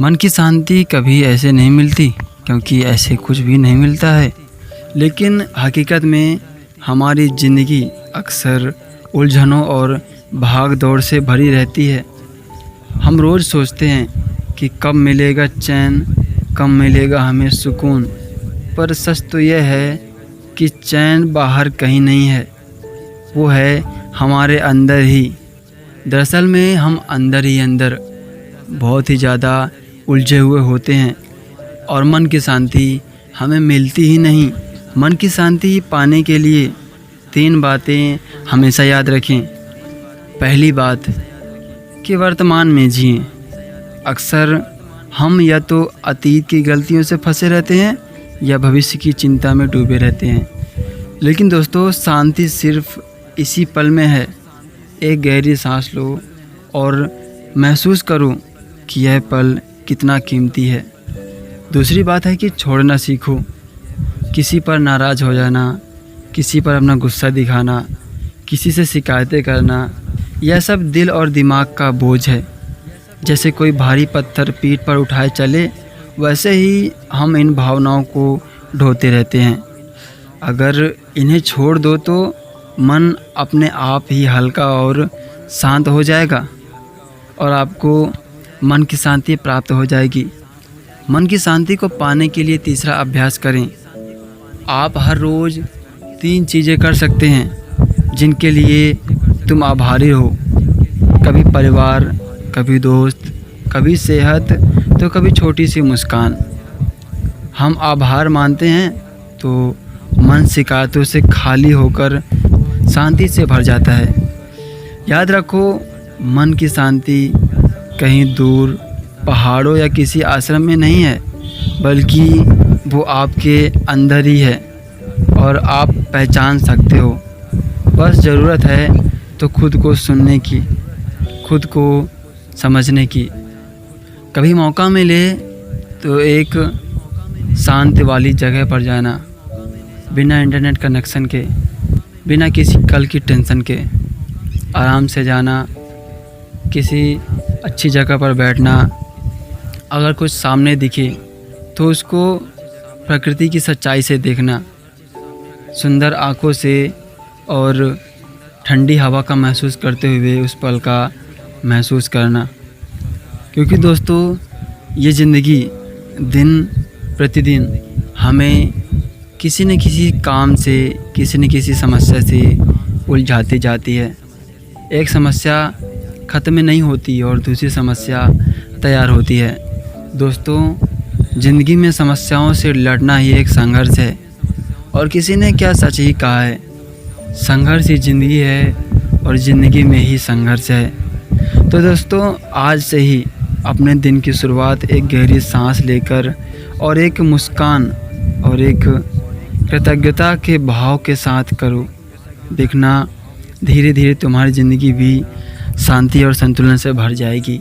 मन की शांति कभी ऐसे नहीं मिलती, क्योंकि ऐसे कुछ भी नहीं मिलता है। लेकिन हकीकत में हमारी ज़िंदगी अक्सर उलझनों और भाग दौड़ से भरी रहती है। हम रोज़ सोचते हैं कि कब मिलेगा चैन, कब मिलेगा हमें सुकून। पर सच तो यह है कि चैन बाहर कहीं नहीं है, वो है हमारे अंदर ही। दरअसल में हम अंदर ही अंदर बहुत ही ज़्यादा उलझे हुए होते हैं और मन की शांति हमें मिलती ही नहीं। मन की शांति पाने के लिए 3 बातें हमेशा याद रखें। पहली बात कि वर्तमान में जिएं। अक्सर हम या तो अतीत की गलतियों से फंसे रहते हैं या भविष्य की चिंता में डूबे रहते हैं। लेकिन दोस्तों, शांति सिर्फ इसी पल में है। एक गहरी सांस लो और महसूस करो कि यह पल कितना कीमती है। दूसरी बात है कि छोड़ना सीखो। किसी पर नाराज़ हो जाना, किसी पर अपना गुस्सा दिखाना, किसी से शिकायतें करना, यह सब दिल और दिमाग का बोझ है। जैसे कोई भारी पत्थर पीठ पर उठाए चले, वैसे ही हम इन भावनाओं को ढोते रहते हैं। अगर इन्हें छोड़ दो तो मन अपने आप ही हल्का और शांत हो जाएगा और आपको मन की शांति प्राप्त हो जाएगी। मन की शांति को पाने के लिए तीसरा अभ्यास करें। आप हर रोज़ 3 चीज़ें कर सकते हैं जिनके लिए तुम आभारी हो। कभी परिवार, कभी दोस्त, कभी सेहत, तो कभी छोटी सी मुस्कान। हम आभार मानते हैं तो मन शिकायतों से खाली होकर शांति से भर जाता है। याद रखो, मन की शांति कहीं दूर पहाड़ों या किसी आश्रम में नहीं है, बल्कि वो आपके अंदर ही है और आप पहचान सकते हो। बस ज़रूरत है तो खुद को सुनने की, खुद को समझने की। कभी मौका मिले तो एक शांत वाली जगह पर जाना, बिना इंटरनेट कनेक्शन के, बिना किसी कल की टेंशन के। आराम से जाना, किसी अच्छी जगह पर बैठना। अगर कुछ सामने दिखे तो उसको प्रकृति की सच्चाई से देखना, सुंदर आँखों से, और ठंडी हवा का महसूस करते हुए उस पल का महसूस करना। क्योंकि दोस्तों, ये ज़िंदगी दिन प्रतिदिन हमें किसी न किसी काम से, किसी न किसी समस्या से उलझाती जाती है। एक समस्या ख़त्म नहीं होती और दूसरी समस्या तैयार होती है। दोस्तों, ज़िंदगी में समस्याओं से लड़ना ही एक संघर्ष है। और किसी ने क्या सच ही कहा है, संघर्ष ही ज़िंदगी है और ज़िंदगी में ही संघर्ष है। तो दोस्तों, आज से ही अपने दिन की शुरुआत एक गहरी सांस लेकर और एक मुस्कान और एक कृतज्ञता के भाव के साथ करो। देखना, धीरे धीरे तुम्हारी ज़िंदगी भी शांति और संतुलन से भर जाएगी।